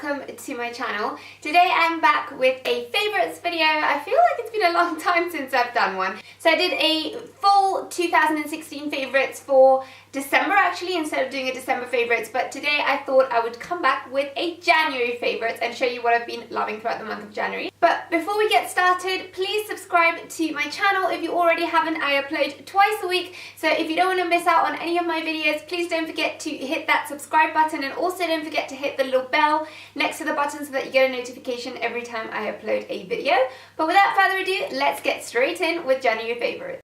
welcome to my channel. Today I'm back with a favourites video. I feel like it's been a long time since I've done one. So I did a full 2016 favourites for December actually, instead of doing a December favourites, but today I thought I would come back with a January favourites and show you what I've been loving throughout the month of January. But before we get started, please subscribe to my channel if you already haven't. I upload twice a week, so if you don't want to miss out on any of my videos, please don't forget to hit that subscribe button, and also don't forget to hit the little bell next to the button so that you get a notification every time I upload a video. But without further ado, let's get straight in with January favourites.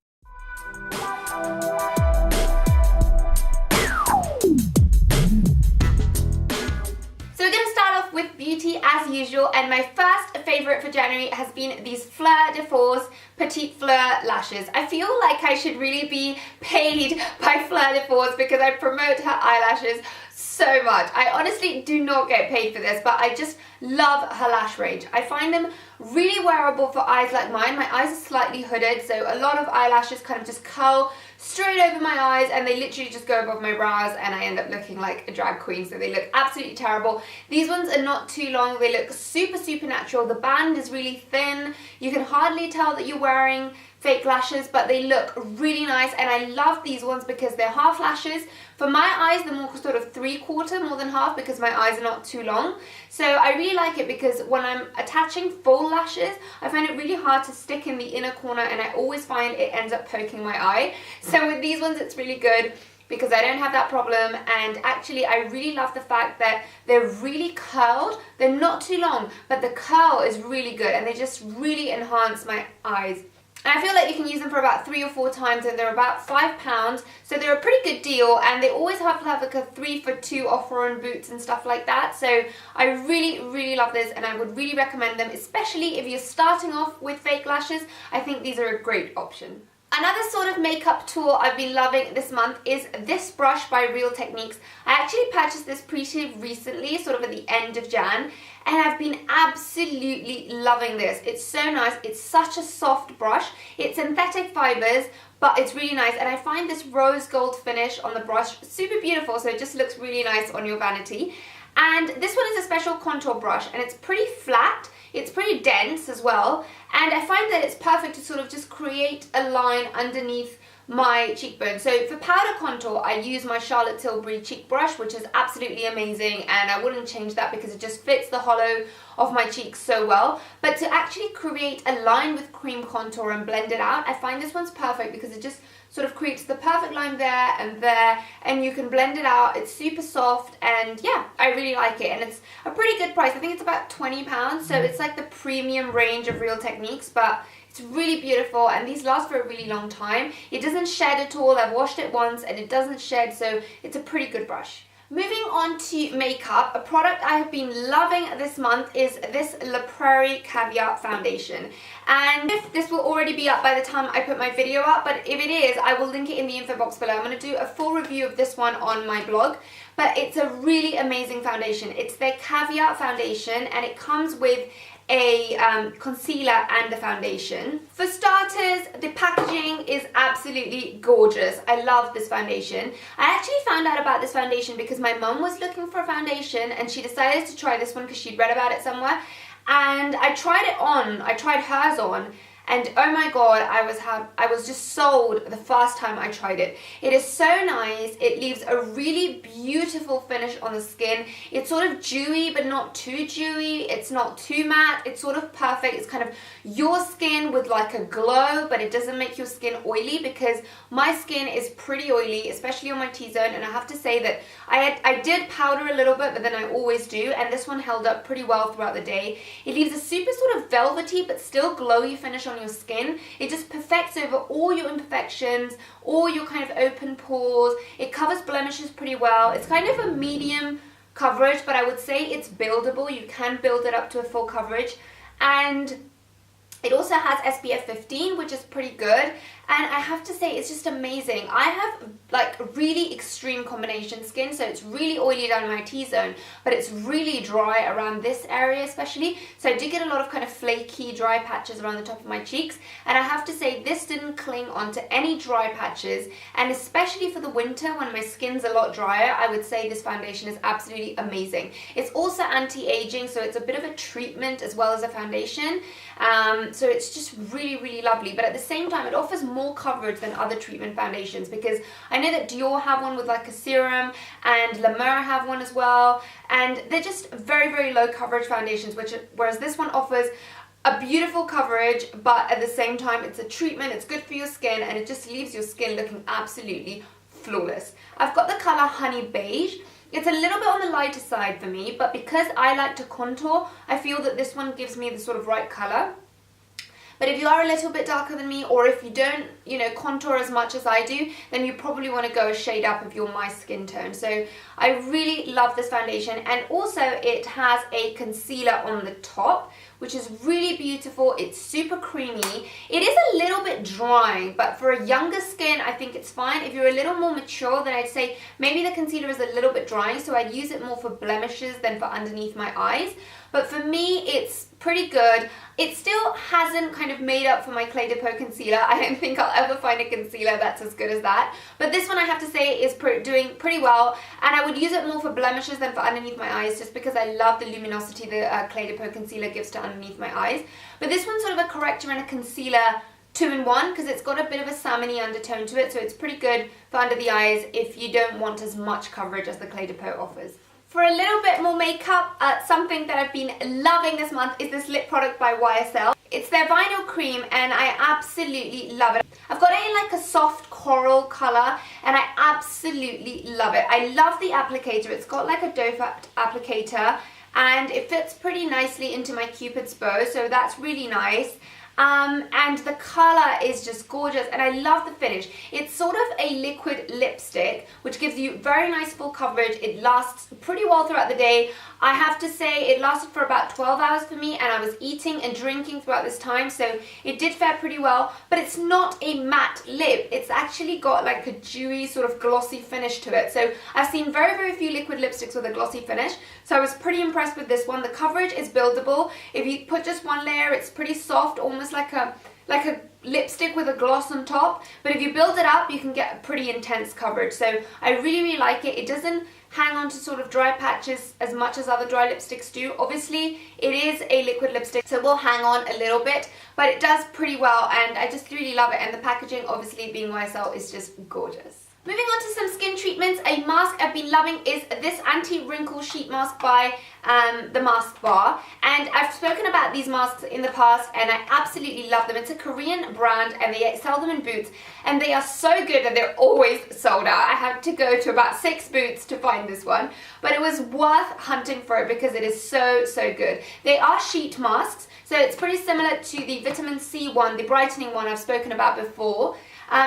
With beauty as usual, and my first favourite for January has been these Fleur de Force Petite Fleur lashes. I feel like I should really be paid by Fleur de Force because I promote her eyelashes so much. I honestly do not get paid for this, but I just love her lash range. I find them really wearable for eyes like mine. My eyes are slightly hooded, so a lot of eyelashes kind of just curl straight over my eyes and they literally just go above my brows, and I end up looking like a drag queen, so they look absolutely terrible. These ones are not too long. They look super natural. The band is really thin. You can hardly tell that you're wearing fake lashes, but they look really nice, and I love these ones because they're half lashes. For my eyes, they're more sort of 3/4 more than half because my eyes are not too long. So I really like it because when I'm attaching full lashes, I find it really hard to stick in the inner corner, and I always find it ends up poking my eye. So with these ones, it's really good because I don't have that problem, and actually I really love the fact that they're really curled. They're not too long, but the curl is really good, and they just really enhance my eyes. And I feel like you can use them for about 3 or 4 times, and they're about £5, so they're a pretty good deal, and they always have like a 3 for 2 offer on Boots and stuff like that. So I really love this, and I would really recommend them, especially if you're starting off with fake lashes. I think these are a great option. Another sort of makeup tool I've been loving this month is this brush by Real Techniques. I actually purchased this pretty recently, sort of at the end of Jan, and I've been absolutely loving this. It's so nice. It's such a soft brush. It's synthetic fibers, but it's really nice, and I find this rose gold finish on the brush super beautiful, so it just looks really nice on your vanity. And this one is a special contour brush, and it's pretty flat. It's pretty dense as well, and I find that it's perfect to sort of just create a line underneath my cheekbone. So for powder contour, I use my Charlotte Tilbury cheek brush, which is absolutely amazing, and I wouldn't change that because it just fits the hollow of my cheeks so well. But to actually create a line with cream contour and blend it out, I find this one's perfect because it just sort of creates the perfect line there, and you can blend it out. It's super soft, and yeah, I really like it, and it's a pretty good price. I think it's about £20, so it's like the premium range of Real Techniques, but it's really beautiful, and these last for a really long time. It doesn't shed at all. I've washed it once and it doesn't shed, so it's a pretty good brush. Moving on to makeup, a product I have been loving this month is this PRAIRIE Caviar Foundation. And if this will already be up by the time I put my video up, but if it is, I will link it in the info box below. I'm going to do a full review of this one on my blog, but it's a really amazing foundation. It's their Caviar Foundation, and it comes with a concealer and a foundation. For starters, the packaging is absolutely gorgeous. I love this foundation. I actually found out about this foundation because my mum was looking for a foundation, and she decided to try this one because she'd read about it somewhere, and I tried it on. I tried hers on, and oh my god, I was just sold the first time I tried it. It is so nice. It leaves a really beautiful finish on the skin. It's sort of dewy, but not too dewy. It's not too matte. It's sort of perfect. It's kind of your skin with like a glow, but it doesn't make your skin oily, because my skin is pretty oily, especially on my T-zone, and I have to say that I did powder a little bit, but then I always do, and this one held up pretty well throughout the day. It leaves a super sort of velvety but still glowy finish on your skin. It just perfects over all your imperfections, all your kind of open pores. It covers blemishes pretty well. It's kind of a medium coverage, but I would say it's buildable. You can build it up to a full coverage, and It also has SPF 15, which is pretty good, and I have to say it's just amazing. I have like really extreme combination skin, so it's really oily down my T-zone, but it's really dry around this area especially, so I do get a lot of kind of flaky dry patches around the top of my cheeks, and I have to say this didn't cling onto any dry patches, and especially for the winter when my skin's a lot drier, I would say this foundation is absolutely amazing. It's also anti-aging, so it's a bit of a treatment as well as a foundation, so it's just really, really lovely, but at the same time it offers more coverage than other treatment foundations, because I know that Dior have one with like a serum, and La Mer have one as well, and they're just very, very low coverage foundations, whereas this one offers a beautiful coverage, but at the same time it's a treatment, it's good for your skin, and it just leaves your skin looking absolutely flawless. I've got the color Honey Beige. It's a little bit on the lighter side for me, but because I like to contour, I feel that this one gives me the sort of right color. But if you are a little bit darker than me, or if you don't, you know, contour as much as I do, then you probably want to go a shade up if you're my skin tone. So I really love this foundation, and also it has a concealer on the top, which is really beautiful. It's super creamy. It is a little bit drying, but for a younger skin, I think it's fine. If you're a little more mature, then I'd say maybe the concealer is a little bit drying, so I'd use it more for blemishes than for underneath my eyes. But for me, it's pretty good. It still hasn't kind of made up for my Clé de Peau concealer. I don't think I'll ever find a concealer that's as good as that. But this one, I have to say, is doing pretty well, and I would use it more for blemishes than for underneath my eyes, just because I love the luminosity the Clé de Peau concealer gives to underneath my eyes. But this one's sort of a corrector and a concealer 2-in-1, because it's got a bit of a salmony undertone to it, so it's pretty good for under the eyes if you don't want as much coverage as the Clé de Peau offers. For a little bit more makeup, something that I've been loving this month is this lip product by YSL. It's their vinyl cream, and I absolutely love it. I've got it in like a soft coral color, and I absolutely love it. I love the applicator. It's got like a doe foot applicator, and it fits pretty nicely into my Cupid's bow, so that's really nice. And the color is just gorgeous, and I love the finish. It's sort of a liquid lipstick, which gives you very nice full coverage. It lasts pretty well throughout the day. I have to say it lasted for about 12 hours for me, and I was eating and drinking throughout this time, so it did fare pretty well. But it's not a matte lip. It's actually got like a dewy sort of glossy finish to it. So I've seen very, very few liquid lipsticks with a glossy finish, so I was pretty impressed with this one. The coverage is buildable. If you put just one layer, it's pretty soft, almost like a lipstick with a gloss on top, but if you build it up, you can get a pretty intense coverage. So I really, really like it. It doesn't hang on to sort of dry patches as much as other dry lipsticks do. Obviously, it is a liquid lipstick, so it will hang on a little bit, but it does pretty well, and I just really love it. And the packaging, obviously being YSL, is just gorgeous. Moving on to some skin treatments, a mask I've been loving is this anti-wrinkle sheet mask by the Mask Bar, and I've spoken about these masks in the past, and I absolutely love them. It's a Korean brand, and they sell them in Boots, and they are so good that they're always sold out. I had to go to about 6 Boots to find this one, but it was worth hunting for it because it is so, so good. They are sheet masks, so it's pretty similar to the vitamin C one, the brightening one I've spoken about before.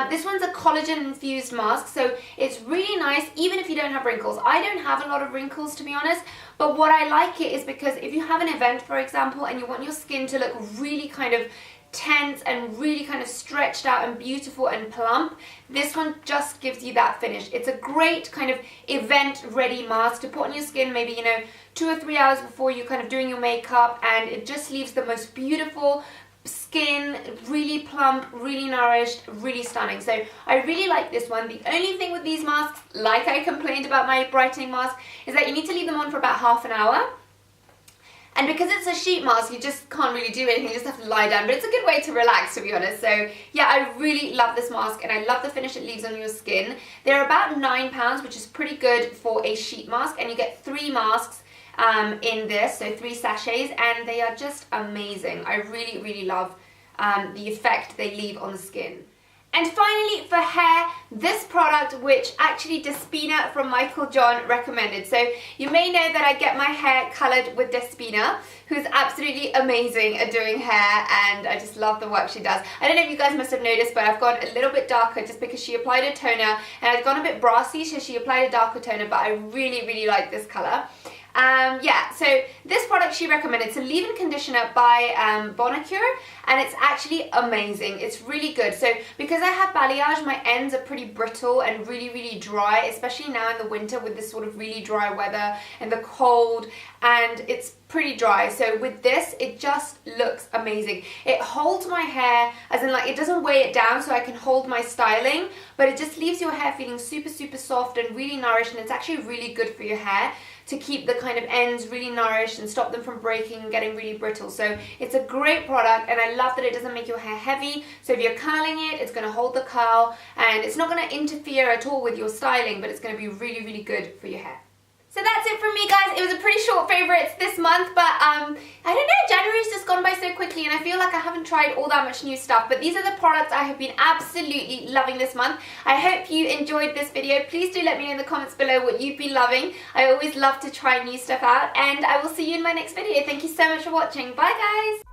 This one's a collagen infused mask, so it's really nice even if you don't have wrinkles. I don't have a lot of wrinkles, to be honest, but what I like it is because if you have an event, for example, and you want your skin to look really kind of tense and really kind of stretched out and beautiful and plump, this one just gives you that finish. It's a great kind of event ready mask to put on your skin, maybe, you know, 2 or 3 hours before you're kind of doing your makeup, and it just leaves the most beautiful skin, really plump, really nourished, really stunning. So I really like this one. The only thing with these masks, like I complained about my brightening mask, is that you need to leave them on for about half an hour. And because it's a sheet mask, you just can't really do anything, you just have to lie down. But it's a good way to relax, to be honest. So yeah, I really love this mask, and I love the finish it leaves on your skin. They're about £9, which is pretty good for a sheet mask, and you get 3 masks in this, so 3 sachets, and they are just amazing. I really, really love the effect they leave on the skin. And finally, for hair, this product, which actually Despina from Michael John recommended. So you may know that I get my hair coloured with Despina, who's absolutely amazing at doing hair, and I just love the work she does. I don't know if you guys must have noticed, but I've gone a little bit darker just because she applied a toner, and I've gone a bit brassy, so she applied a darker toner, but I really, really like this colour. Yeah, so this product she recommended, it's a leave-in conditioner by BONA, and it's actually amazing. It's really good. So because I have balayage, my ends are pretty brittle and really dry, especially now in the winter with this sort of really dry weather and the cold, and it's pretty dry. So with this, it just looks amazing. It holds my hair, as in like it doesn't weigh it down so I can hold my styling, but it just leaves your hair feeling super soft and really nourished, and it's actually really good for your hair to keep the kind of ends really nourished and stop them from breaking and getting really brittle. So it's a great product, and I love that it doesn't make your hair heavy. So if you're curling it, it's going to hold the curl, and it's not going to interfere at all with your styling, but it's going to be really good for your hair. So that's it from me, guys. It was a pretty short favourites this month, but I don't know, January's just gone by so quickly, and I feel like I haven't tried all that much new stuff, but these are the products I have been absolutely loving this month. I hope you enjoyed this video. Please do let me know in the comments below what you've been loving. I always love to try new stuff out, and I will see you in my next video. Thank you so much for watching. Bye, guys.